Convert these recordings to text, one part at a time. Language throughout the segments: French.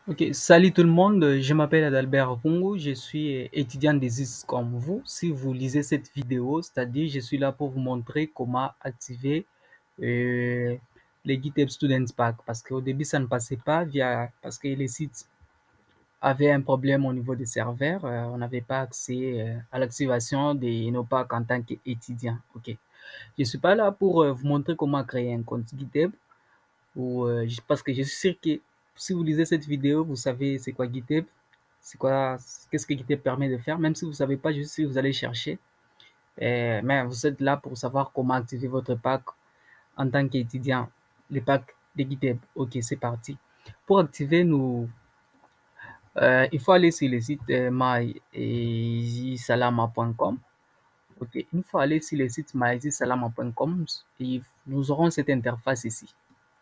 Ok, salut tout le monde, je m'appelle Adalbert Pongo, je suis étudiant des IS comme vous. Si vous lisez cette vidéo, c'est-à-dire je suis là pour vous montrer comment activer euh, les GitHub Students Pack parce qu'au début ça ne passait pas parce que les sites avaient un problème au niveau des serveurs, on n'avait pas accès à l'activation de nos packs en tant qu'étudiant. Ok, je suis pas là pour vous montrer comment créer un compte GitHub parce que je suis sûr que si vous lisez cette vidéo, vous savez c'est quoi GitHub, qu'est-ce que GitHub permet de faire, même si vous ne savez pas, juste si vous allez chercher. Mais vous êtes là pour savoir comment activer votre pack en tant qu'étudiant, les packs de GitHub. Ok, c'est parti. Pour activer, il faut aller sur le site mysalama.com. Ok, une fois aller sur le site mysalama.com, nous aurons cette interface ici.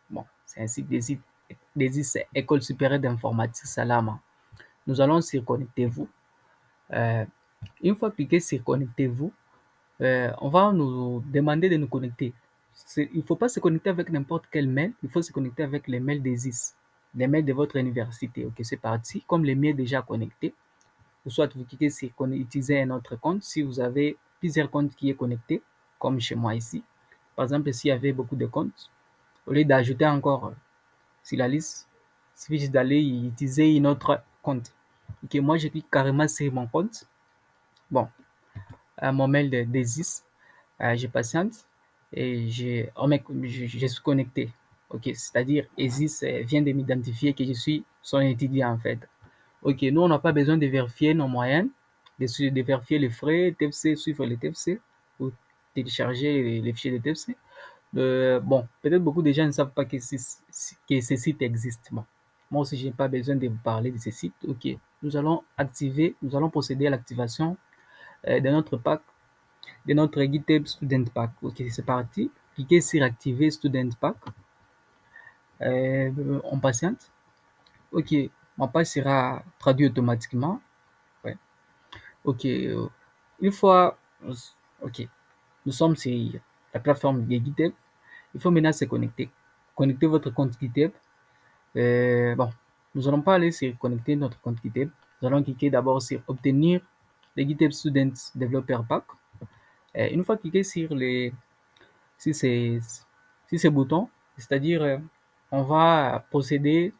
Bon, c'est un site des École supérieure d'informatique Salama. Nous allons sur Connectez-vous. Euh, une fois cliqué sur Connectez-vous, on va nous demander de nous connecter. Il ne faut pas se connecter avec n'importe quel mail, il faut se connecter avec les mails des IS, les mails de votre université. Ok, c'est parti. Comme les miens déjà connectés, ou soit vous cliquez sur utiliser un autre compte si vous avez plusieurs comptes qui est connecté, comme chez moi ici. Par exemple, s'il y avait beaucoup de comptes, au lieu d'ajouter encore sur la liste, il suffit juste d'aller utiliser une autre compte. Ok, moi je clique carrément sur mon compte. Bon, à mon mail d'Isis, je patiente et je suis connecté. Ok, c'est-à-dire Isis vient de m'identifier que je suis son étudiant en fait. Ok, nous on n'a pas besoin de vérifier nos moyens, de vérifier les frais, TFC, suivre les TFC ou télécharger les fichiers de TFC. Bon, peut-être beaucoup de gens ne savent pas que ce site existe. Bon, moi aussi, je n'ai pas besoin de vous parler de ce site. Ok, nous allons procéder à l'activation de notre pack, de notre GitHub Student Pack. Ok, c'est parti. Cliquez sur Activer Student Pack. On patiente. Ok, mon pack sera traduit automatiquement. Ouais. Ok, une fois, ok, nous sommes sur la plateforme de GitHub. Il faut maintenant se connecter. Connectez votre compte GitHub. Bon, nous allons pas aller sur connecter notre compte GitHub. Nous allons cliquer d'abord sur obtenir les GitHub Students Developer Pack. Une fois cliqué sur ces, sur ces boutons, c'est-à-dire on va procéder,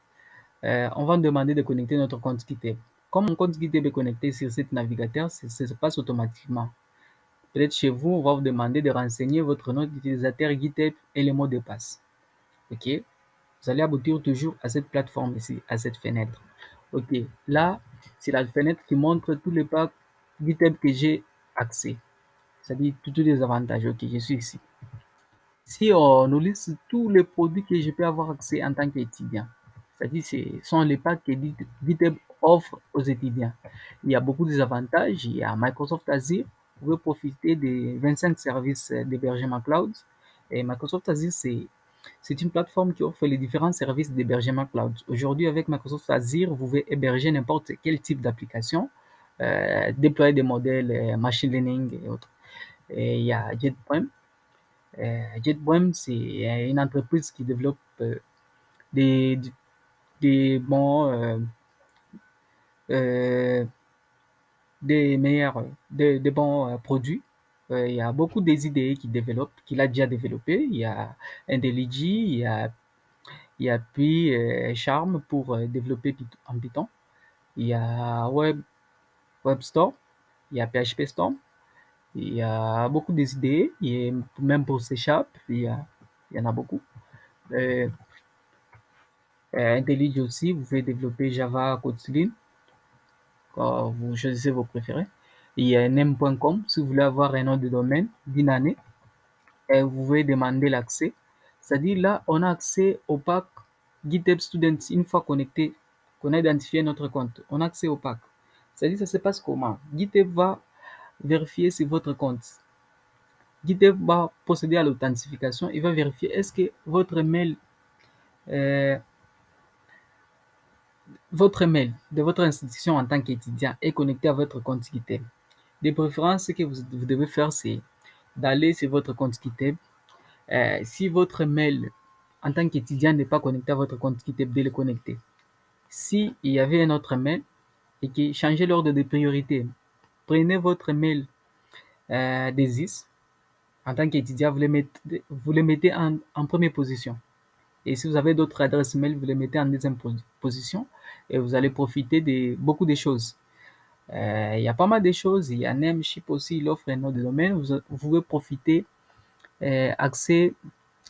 on va demander de connecter notre compte GitHub. Comme mon compte GitHub est connecté sur ce navigateur, ça se passe automatiquement. Peut-être chez vous, on va vous demander de renseigner votre nom d'utilisateur GitHub et le mot de passe. OK? Vous allez aboutir toujours à cette plateforme ici, à cette fenêtre. Ok, là, c'est la fenêtre qui montre tous les packs GitHub que j'ai accès. C'est-à-dire tous les avantages. Ok, je suis ici. Si on nous liste tous les produits que je peux avoir accès en tant qu'étudiant, c'est-à-dire ce sont les packs que GitHub offre aux étudiants. Il y a beaucoup d'avantages. Il y a Microsoft Azure. Vous pouvez profiter des 25 services d'hébergement cloud. Et Microsoft Azure, c'est une plateforme qui offre les différents services d'hébergement cloud. Aujourd'hui, avec Microsoft Azure, vous pouvez héberger n'importe quel type d'application, déployer des modèles machine learning et autres. Et il y a JetBrains. JetBrains, c'est une entreprise qui développe des, des bons, euh, des meilleurs, des bons produits. Il y a beaucoup des idées qu'il a déjà développées. Il y a IntelliJ, il y a puis Charm pour développer en Python. Il y a WebStorm, il y a PHP Storm, il y a beaucoup des idées, et même pour C Sharp, il y en a beaucoup. Euh, IntelliJ aussi, vous pouvez développer Java, Kotlin, quand vous choisissez vos préférés. Il y a nem.com, si vous voulez avoir un nom de domaine d'une année, et vous pouvez demander l'accès. C'est-à-dire là, on a accès au pack GitHub Students une fois connecté, qu'on a identifié notre compte. On a accès au pack. C'est-à-dire ça se passe comment? GitHub va vérifier si votre compte. GitHub va procéder à l'authentification. Il va vérifier est-ce que euh, votre mail de votre institution en tant qu'étudiant est connecté à votre compte GitHub. De préférence, ce que vous devez faire, c'est d'aller sur votre compte GitHub. Si votre mail en tant qu'étudiant n'est pas connecté à votre compte GitHub, de le connecter. s'il y avait un autre mail et qui changeait l'ordre de priorité, prenez votre mail d'ESIS. En tant qu'étudiant, vous les mettez en première position. Et si vous avez d'autres adresses mail, vous les mettez en deuxième position et vous allez profiter de beaucoup de choses. Il y a pas mal de choses. Il y a Namecheap aussi, il offre un nom de domaine. Vous pouvez profiter, accès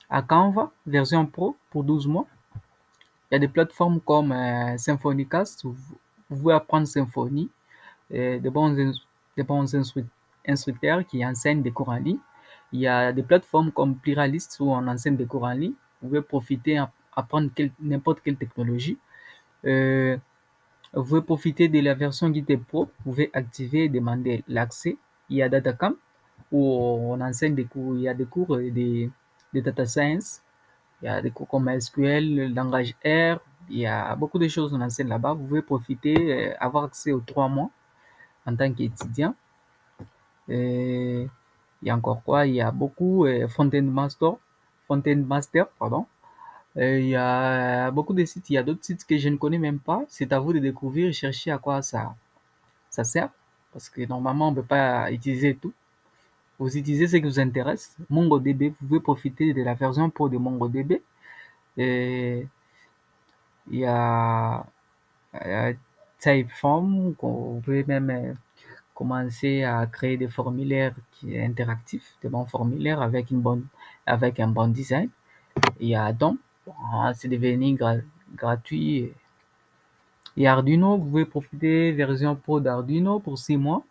à Canva, version pro pour 12 mois. Il y a des plateformes comme Symphonicast, où vous pouvez apprendre Symfony, de bons instructeurs qui enseignent des cours en ligne. Il y a des plateformes comme Pluralist où on enseigne des cours en ligne. Vous pouvez profiter, apprendre n'importe quelle technologie. Euh, vous pouvez profiter de la version GitHub Pro. Vous pouvez activer et demander l'accès. Il y a DataCamp où on enseigne des cours. Il y a des cours de data science. Il y a des cours comme SQL, le langage R. Il y a beaucoup de choses qu'on enseigne là-bas. Vous pouvez profiter, avoir accès aux 3 mois en tant qu'étudiant. Il y a encore quoi? Il y a beaucoup Front-End Master, pardon. Il y a beaucoup de sites. Il y a d'autres sites que je ne connais même pas. C'est à vous de découvrir et chercher à quoi ça sert. Parce que normalement, on ne peut pas utiliser tout. Vous utilisez ce qui vous intéresse. MongoDB, vous pouvez profiter de la version pro de MongoDB. Et il y a Typeform, vous pouvez même commencer à créer des formulaires interactifs, des bons formulaires avec un bon design. Il y a Atom, c'est devenu gratuit. Il y a Arduino, vous pouvez profiter version pro d'Arduino pour 6 mois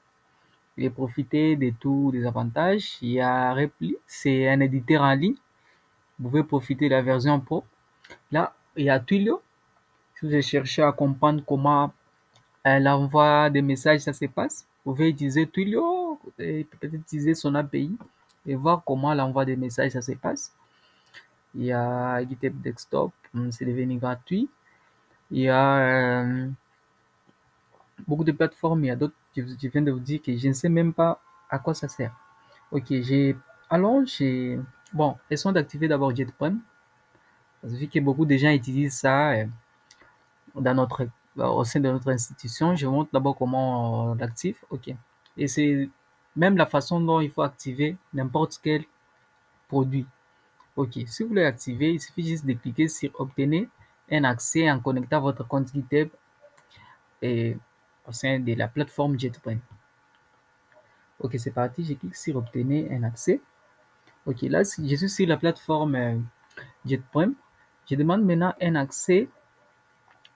et profiter de tous les avantages. Il y a Repli, c'est un éditeur en ligne. Vous pouvez profiter de la version pro. Là, il y a Twilio. Si vous cherchez à comprendre comment l'envoi des messages, ça se passe, vous pouvez utiliser Twilio et peut-être utiliser son API et voir comment l'envoi des messages, ça se passe. Il y a GitHub Desktop, c'est devenu gratuit. Il y a beaucoup de plateformes, il y a d'autres, je viens de vous dire que je ne sais même pas à quoi ça sert. Ok, bon, essayons d'activer d'abord JetBrains, parce que vu que beaucoup de gens utilisent ça dans au sein de notre institution, je vous montre d'abord comment on l'active. Ok, et c'est même la façon dont il faut activer n'importe quel produit. Ok, si vous voulez activer, il suffit juste de cliquer sur obtenir un accès en connectant votre compte GitHub et au sein de la plateforme JetBrains. Ok, c'est parti, je clique sur obtenir un accès. Ok, là, je suis sur la plateforme JetBrains. Je demande maintenant un accès.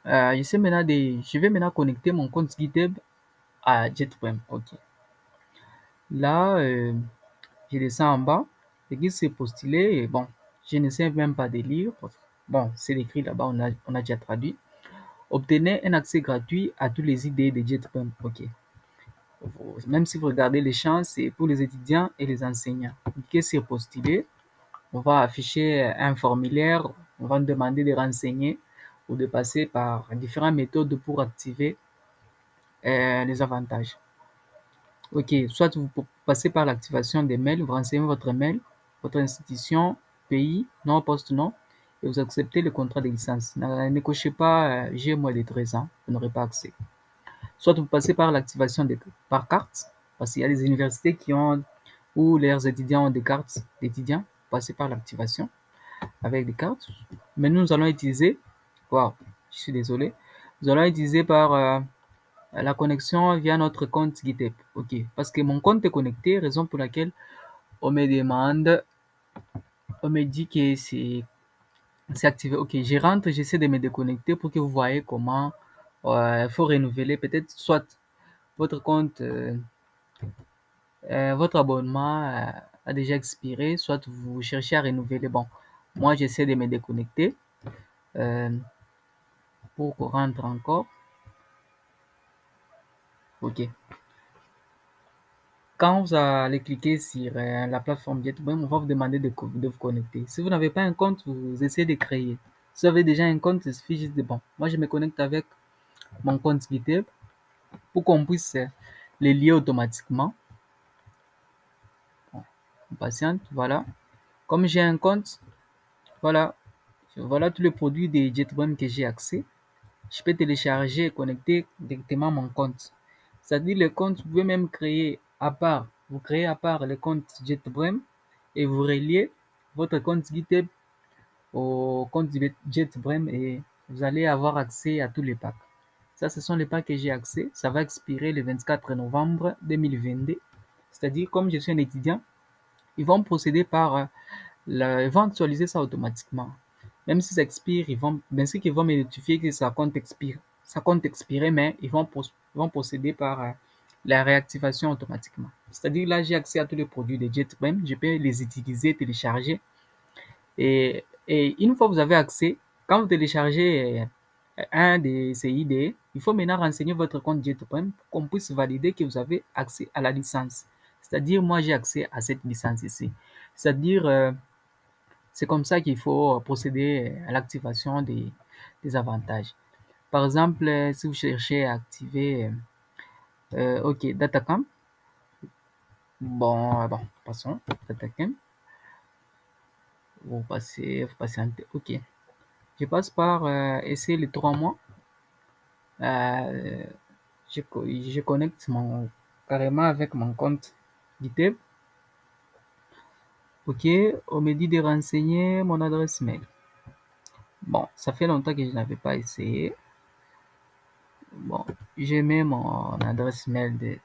Je vais maintenant connecter mon compte GitHub à JetBrains. Ok. Là, je descends en bas. Je clique sur postuler. Et bon, je ne sais même pas de lire. Bon, c'est écrit là-bas, on a déjà traduit. Obtenez un accès gratuit à toutes les idées de JetBrains. Ok. Même si vous regardez les champs, c'est pour les étudiants et les enseignants. Cliquez sur postuler. On va afficher un formulaire. On va nous demander de renseigner ou de passer par différentes méthodes pour activer les avantages. Ok, soit vous passez par l'activation des mails, vous renseignez votre mail, votre institution, pays, nom, poste, nom, et vous acceptez le contrat de licence. Ne cochez pas j'ai moins de 13 ans, vous n'aurez pas accès. Soit vous passez par l'activation par carte, parce qu'il y a des universités où leurs étudiants ont des cartes d'étudiants, vous passez par l'activation avec des cartes. Mais nous allons utiliser, wow, je suis désolé, nous allons utiliser par la connexion via notre compte GitHub. Ok, parce que mon compte est connecté, raison pour laquelle on me demande, on me dit que c'est activé. Ok, je rentre, j'essaie de me déconnecter pour que vous voyez comment il faut renouveler peut-être soit votre compte, votre abonnement a déjà expiré, soit vous cherchez à renouveler. Bon, moi j'essaie de me déconnecter pour rentrer encore. Ok. Quand vous allez cliquer sur la plateforme JetBrains, on va vous demander de vous connecter. Si vous n'avez pas un compte, vous essayez de créer. Si vous avez déjà un compte, il suffit juste de bon. Moi, je me connecte avec mon compte GitHub pour qu'on puisse les lier automatiquement. Bon, on patiente, voilà. Comme j'ai un compte, voilà tous les produits de JetBrains que j'ai accès. je peux télécharger et connecter directement mon compte. C'est-à-dire le compte, vous pouvez même créer à part. Vous créez à part le compte JetBrain et vous reliez votre compte GitHub au compte JetBrain et vous allez avoir accès à tous les packs. Ça, ce sont les packs que j'ai accès. Ça va expirer le 24 novembre 2022. C'est-à-dire, comme je suis un étudiant, ils vont procéder par ils vont actualiser ça automatiquement. Même si ça expire, bien sûr qu'ils vont me notifier que ça compte expire. Ça compte expirer, mais ils vont procéder par la réactivation automatiquement. C'est-à-dire là, j'ai accès à tous les produits de JetBrain. Je peux les utiliser, télécharger. Et une fois que vous avez accès, quand vous téléchargez un de ces IDE, il faut maintenant renseigner votre compte JetBrain pour qu'on puisse valider que vous avez accès à la licence. C'est-à-dire, moi, j'ai accès à cette licence ici. C'est-à-dire, c'est comme ça qu'il faut procéder à l'activation des avantages. Par exemple, si vous cherchez à activer, OK, DataCamp. Bon, passons. DataCamp. Vous patientez. OK. Je passe par essayer les 3 mois. Euh, je connecte carrément avec mon compte GitHub. OK, on me dit de renseigner mon adresse mail. Bon, ça fait longtemps que je n'avais pas essayé. Bon, je mets mon adresse mail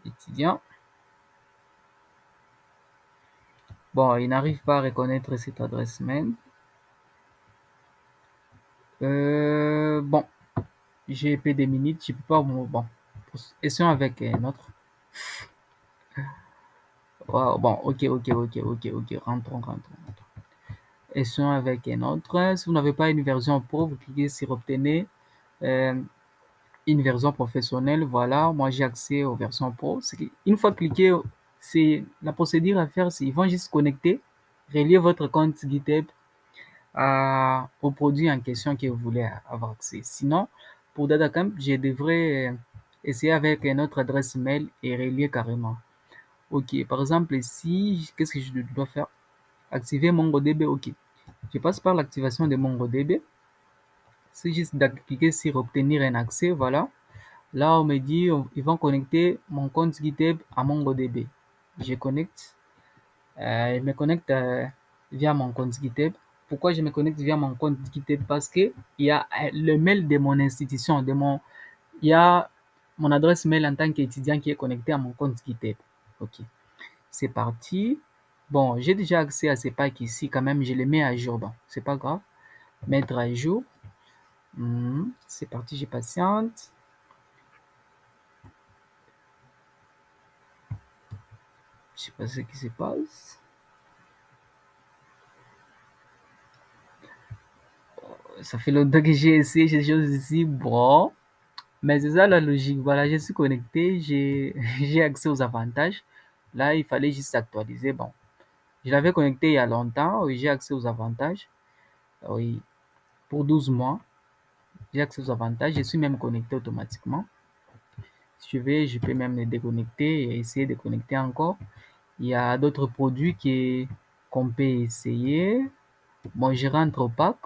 d'étudiant. Bon, il n'arrive pas à reconnaître cette adresse mail. Bon, j'ai peu de minutes, je peux pas. Bon, essayons avec un autre. Wow, bon, ok, rentrons. Essayons avec un autre. Si vous n'avez pas une version pro, vous cliquez sur obtenir une version professionnelle. Voilà, moi j'ai accès aux versions pro. Une fois cliqué, c'est la procédure à faire, c'est ils vont juste connecter, relier votre compte GitHub au produit en question que vous voulez avoir accès. Sinon, pour DataCamp, je devrais essayer avec une autre adresse mail et relier carrément. Ok, par exemple ici, qu'est-ce que je dois faire? Activer MongoDB, ok. Je passe par l'activation de MongoDB. C'est juste de cliquer sur obtenir un accès, voilà. Là, on me dit, ils vont connecter mon compte GitHub à MongoDB. Je connecte. Je me connecte via mon compte GitHub. Pourquoi je me connecte via mon compte GitHub? Parce que il y a le mail de mon institution, il y a mon adresse mail en tant qu'étudiant qui est connecté à mon compte GitHub. Ok, c'est parti. Bon, j'ai déjà accès à ces packs ici quand même, je les mets à jour. Bon, c'est pas grave. Mettre à jour. C'est parti, je patiente. Je sais pas ce qui se passe. Ça fait longtemps que j'ai essayé ces choses ici. Bon, mais c'est ça la logique. Voilà, je suis connecté, j'ai accès aux avantages. Là, il fallait juste actualiser. Bon, je l'avais connecté il y a longtemps. Oui, j'ai accès aux avantages. Oui, pour 12 mois, j'ai accès aux avantages. Je suis même connecté automatiquement. Si je veux, je peux même me déconnecter et essayer de connecter encore. Il y a d'autres produits qu'on peut essayer. Bon, je rentre au pack.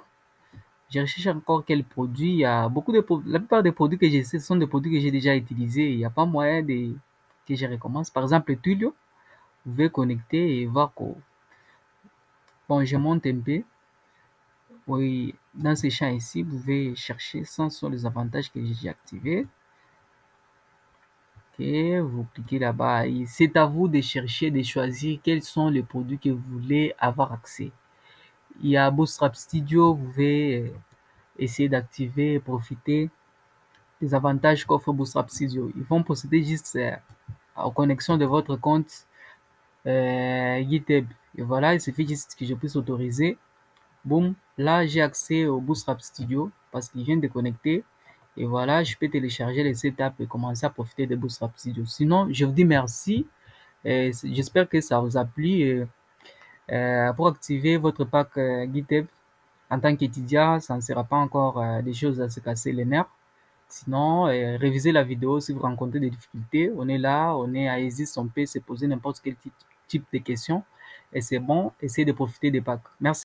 Je recherche encore quel produit. Il y a beaucoup de la plupart des produits que j'essaie, ce sont des produits que j'ai déjà utilisés. Il n'y a pas moyen que je recommence. Par exemple, Twilio, vous pouvez connecter et voir que, bon, je monte un peu. Oui, dans ces champs ici, vous pouvez chercher sans sont les avantages que j'ai activés. Ok, vous cliquez là-bas. C'est à vous de chercher, de choisir quels sont les produits que vous voulez avoir accès. Il y a Bootstrap Studio, vous pouvez essayer d'activer et profiter des avantages qu'offre Bootstrap Studio. Ils vont procéder juste aux connexions de votre compte GitHub. Et voilà, il suffit juste que je puisse autoriser. Boum, là j'ai accès au Bootstrap Studio parce qu'il vient de connecter. Et voilà, je peux télécharger les setups et commencer à profiter de Bootstrap Studio. Sinon, je vous dis merci. J'espère que ça vous a plu. Pour activer votre pack GitHub en tant qu'étudiant, ça ne sera pas encore des choses à se casser les nerfs. Sinon, révisez la vidéo si vous rencontrez des difficultés. On est là, on est à Isis, on peut se poser n'importe quel type de questions. Et c'est bon, essayez de profiter des packs. Merci.